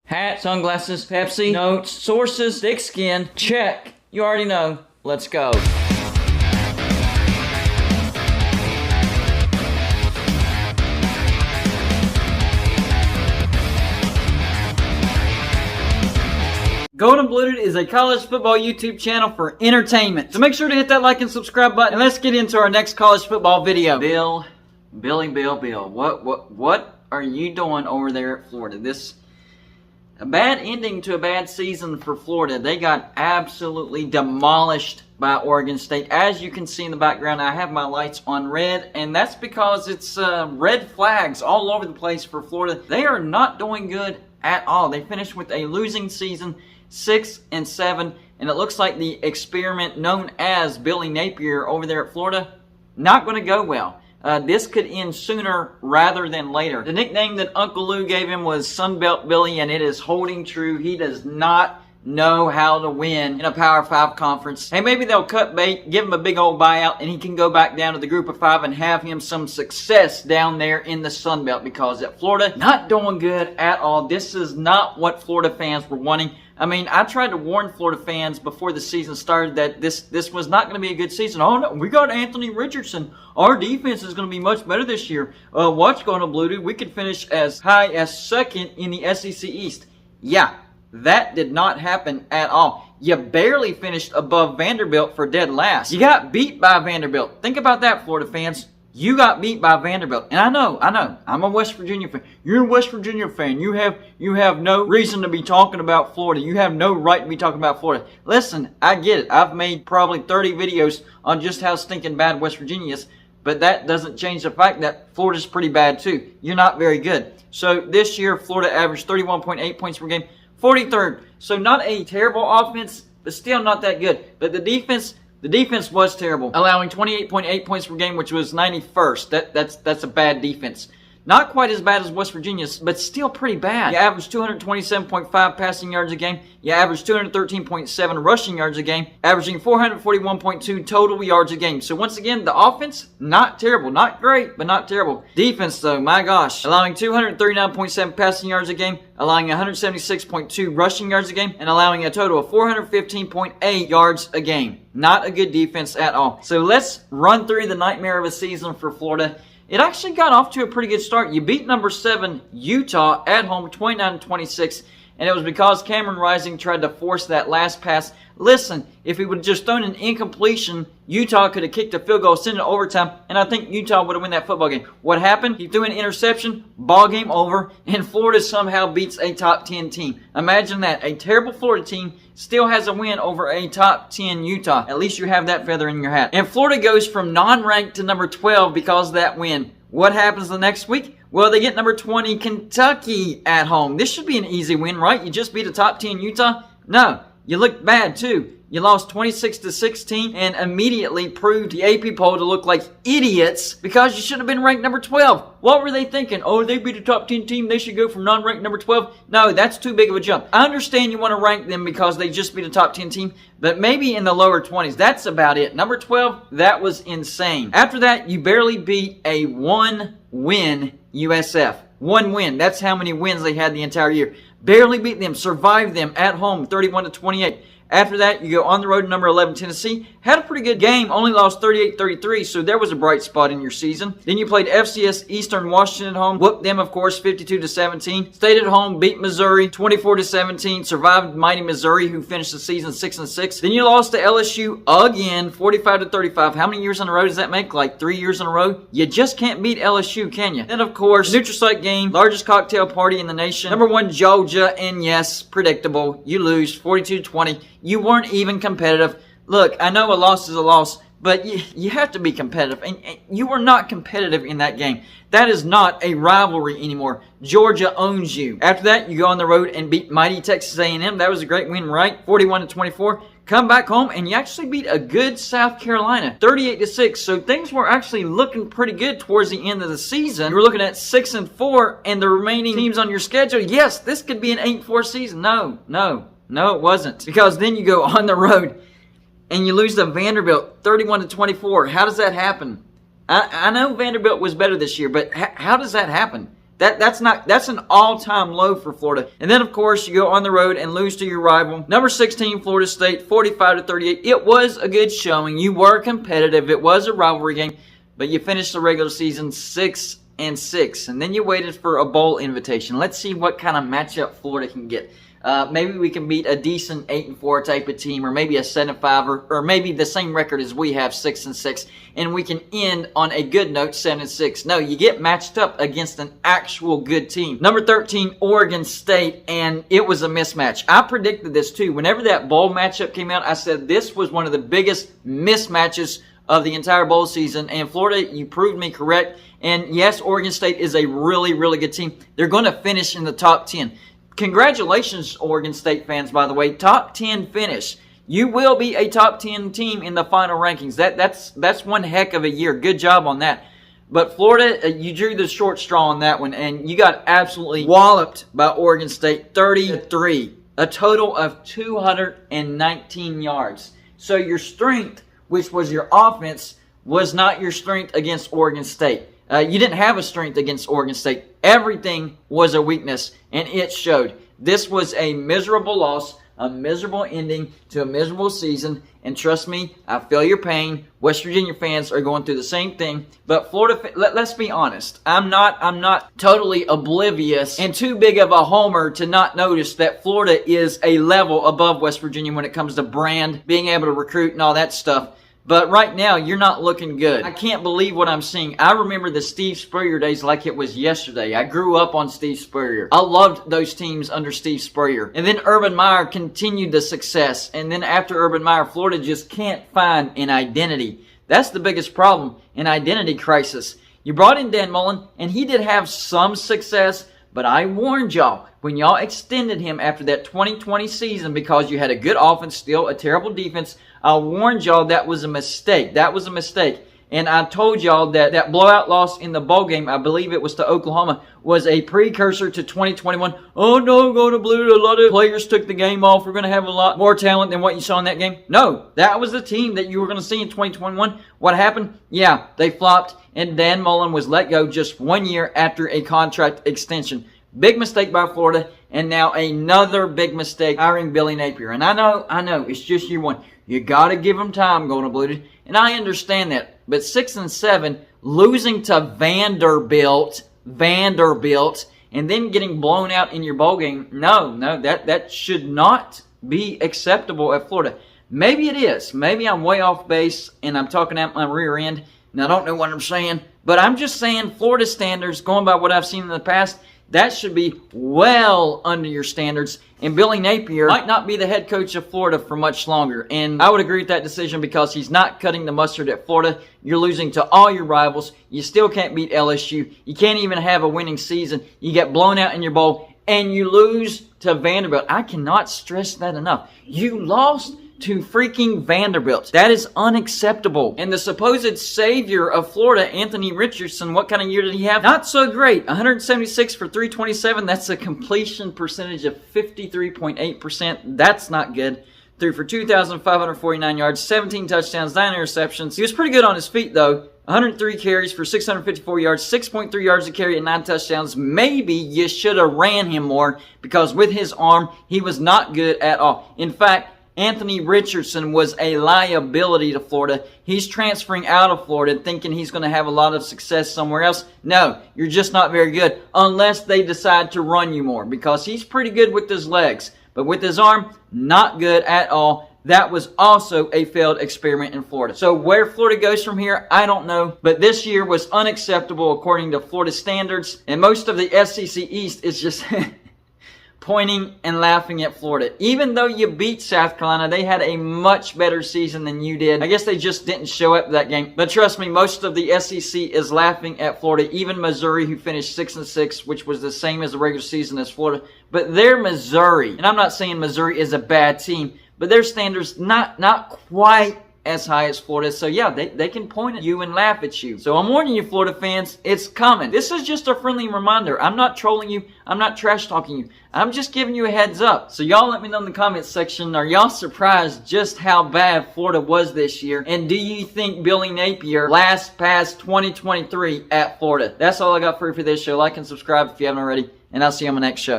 Hat, sunglasses, Pepsi, notes, sources, thick skin, check. You already know. Let's go. Golden Blued is a college football YouTube channel for entertainment. So make sure to hit that like and subscribe button. And let's get into our next college football video. Bill, what are you doing over there at Florida? A bad ending to a bad season for Florida. They got absolutely demolished by Oregon State. As you can see in the background, I have my lights on red, and that's because it's red flags all over the place for Florida. They are not doing good at all. They finished with a losing season, 6-7, and it looks like the experiment known as Billy Napier over there at Florida, not going to go well. This could end sooner rather than later. The nickname that Uncle Lou gave him was Sunbelt Billy, and it is holding true. He does not know how to win in a Power 5 conference. Hey, maybe they'll cut bait, give him a big old buyout, and he can go back down to the Group of 5 and have him some success down there in the Sunbelt, because at Florida, not doing good at all. This is not what Florida fans were wanting. I mean, I tried to warn Florida fans before the season started that this was not going to be a good season. Oh, no, we got Anthony Richardson. Our defense is going to be much better this year. What's going on, Blue Dude? We could finish as high as second in the SEC East. Yeah, that did not happen at all. You barely finished above Vanderbilt for dead last. You got beat by Vanderbilt. Think about that, Florida fans. You got beat by Vanderbilt. And I know. I'm a West Virginia fan. You're a West Virginia fan. You have no reason to be talking about Florida. You have no right to be talking about Florida. Listen, I get it. I've made probably 30 videos on just how stinking bad West Virginia is. But that doesn't change the fact that Florida's pretty bad too. You're not very good. So this year, Florida averaged 31.8 points per game. 43rd. So not a terrible offense, but still not that good. But the defense was terrible, allowing 28.8 points per game, which was 91st. That's a bad defense. Not quite as bad as West Virginia's, but still pretty bad. You averaged 227.5 passing yards a game. You averaged 213.7 rushing yards a game, averaging 441.2 total yards a game. So once again, the offense, not terrible. Not great, but not terrible. Defense, though, my gosh. Allowing 239.7 passing yards a game, allowing 176.2 rushing yards a game, and allowing a total of 415.8 yards a game. Not a good defense at all. So let's run through the nightmare of a season for Florida. It actually got off to a pretty good start. You beat number 7 Utah at home 29-26, and it was because Cameron Rising tried to force that last pass. Listen, if he would have just thrown an incompletion, Utah could have kicked a field goal, sent it to overtime, and I think Utah would have won that football game. What happened? He threw an interception, ball game over, and Florida somehow beats a top 10 team. Imagine that. A terrible Florida team still has a win over a top 10 Utah. At least you have that feather in your hat. And Florida goes from non-ranked to number 12 because of that win. What happens the next week? Well, they get number 20 Kentucky at home. This should be an easy win, right? You just beat a top 10 Utah? No. You looked bad, too. You lost 26-16 and immediately proved the AP poll to look like idiots because you should have been ranked number 12. What were they thinking? Oh, they beat a top 10 team. They should go from non-ranked number 12. No, that's too big of a jump. I understand you want to rank them because they just beat a top 10 team, but maybe in the lower 20s. That's about it. Number 12, that was insane. After that, you barely beat a one-win USF. One win. That's how many wins they had the entire year. Barely beat them. Survived them at home, 31-28. After that, you go on the road to number 11, Tennessee. Had a pretty good game, only lost 38-33, so there was a bright spot in your season. Then you played FCS Eastern Washington at home. Whooped them, of course, 52-17. Stayed at home, beat Missouri 24-17. Survived mighty Missouri, who finished the season 6-6. Then you lost to LSU again, 45-35. How many years in a row does that make? Like 3 years in a row? You just can't beat LSU, can you? Then, of course, neutral site game, largest cocktail party in the nation. Number 1, Georgia, and yes, predictable. You lose 42-20. You weren't even competitive. Look, I know a loss is a loss, but you have to be competitive. And you were not competitive in that game. That is not a rivalry anymore. Georgia owns you. After that, you go on the road and beat mighty Texas A&M. That was a great win, right? 41-24. Come back home, and you actually beat a good South Carolina, 38-6. So things were actually looking pretty good towards the end of the season. You were looking at 6-4, and the remaining teams on your schedule. Yes, this could be an 8-4 season. No, it wasn't. Because then you go on the road and you lose to Vanderbilt 31-24. How does that happen? I know Vanderbilt was better this year, but how does that happen? That's an all-time low for Florida. And then, of course, you go on the road and lose to your rival. Number 16, Florida State, 45-38. It was a good showing. You were competitive. It was a rivalry game. But you finished the regular season 6-6. And then you waited for a bowl invitation. Let's see what kind of matchup Florida can get. Maybe we can beat a decent 8-4 type of team, or maybe a 7-5, or maybe the same record as we have, 6-6, and we can end on a good note, 7-6. No, you get matched up against an actual good team. Number 13, Oregon State, and it was a mismatch. I predicted this too. Whenever that bowl matchup came out, I said this was one of the biggest mismatches of the entire bowl season, and Florida, you proved me correct. And yes, Oregon State is a really, really good team. They're going to finish in the top 10. Congratulations, Oregon State fans, by the way. Top 10 finish. You will be a top 10 team in the final rankings. That's one heck of a year. Good job on that. But Florida, you drew the short straw on that one, and you got absolutely walloped by Oregon State, 30-3. A total of 219 yards. So your strength, which was your offense, was not your strength against Oregon State. You didn't have a strength against Oregon State. Everything was a weakness, and it showed. This was a miserable loss, a miserable ending to a miserable season, and trust me, I feel your pain. West Virginia fans are going through the same thing, but Florida, let's be honest. I'm not totally oblivious and too big of a homer to not notice that Florida is a level above West Virginia when it comes to brand, being able to recruit and all that stuff. But right now, you're not looking good. I can't believe what I'm seeing. I remember the Steve Spurrier days like it was yesterday. I grew up on Steve Spurrier. I loved those teams under Steve Spurrier. And then Urban Meyer continued the success. And then after Urban Meyer, Florida just can't find an identity. That's the biggest problem, an identity crisis. You brought in Dan Mullen, and he did have some success, but I warned y'all, when y'all extended him after that 2020 season because you had a good offense, still a terrible defense, I warned y'all that was a mistake. That was a mistake. And I told y'all that that blowout loss in the bowl game, I believe it was to Oklahoma, was a precursor to 2021. Oh no, go to blue. A lot of players took the game off. We're going to have a lot more talent than what you saw in that game. No, that was the team that you were going to see in 2021. What happened? Yeah, they flopped, and Dan Mullen was let go just 1 year after a contract extension. Big mistake by Florida, and now another big mistake hiring Billy Napier. And I know, it's just year one. You got to give him time, going to Blue. And I understand that. But 6-7, losing to Vanderbilt, and then getting blown out in your bowl game, no, that should not be acceptable at Florida. Maybe it is. Maybe I'm way off base, and I'm talking out my rear end, and I don't know what I'm saying. But I'm just saying Florida standards, going by what I've seen in the past, that should be well under your standards. And Billy Napier might not be the head coach of Florida for much longer. And I would agree with that decision because he's not cutting the mustard at Florida. You're losing to all your rivals. You still can't beat LSU. You can't even have a winning season. You get blown out in your bowl, and you lose to Vanderbilt. I cannot stress that enough. You lost to freaking Vanderbilt. That is unacceptable. And the supposed savior of Florida, Anthony Richardson, what kind of year did he have? Not so great. 176 for 327. That's a completion percentage of 53.8%. That's not good. Threw for 2,549 yards, 17 touchdowns, 9 interceptions. He was pretty good on his feet, though. 103 carries for 654 yards, 6.3 yards a carry, and 9 touchdowns. Maybe you should have ran him more because with his arm, he was not good at all. In fact, Anthony Richardson was a liability to Florida. He's transferring out of Florida thinking he's going to have a lot of success somewhere else. No, you're just not very good unless they decide to run you more because he's pretty good with his legs. But with his arm, not good at all. That was also a failed experiment in Florida. So where Florida goes from here, I don't know. But this year was unacceptable according to Florida standards. And most of the SEC East is just pointing and laughing at Florida. Even though you beat South Carolina, they had a much better season than you did. I guess they just didn't show up that game. But trust me, most of the SEC is laughing at Florida. Even Missouri, who finished 6-6, which was the same as the regular season as Florida. But they're Missouri. And I'm not saying Missouri is a bad team, but their standards not quite as high as Florida. So yeah, they can point at you and laugh at you. So I'm warning you, Florida fans, it's coming. This is just a friendly reminder. I'm not trolling you. I'm not trash talking you. I'm just giving you a heads up. So y'all let me know in the comments section, are y'all surprised just how bad Florida was this year? And do you think Billy Napier lasts past 2023 at Florida? That's all I got for you for this show. Like and subscribe if you haven't already. And I'll see you on my next show.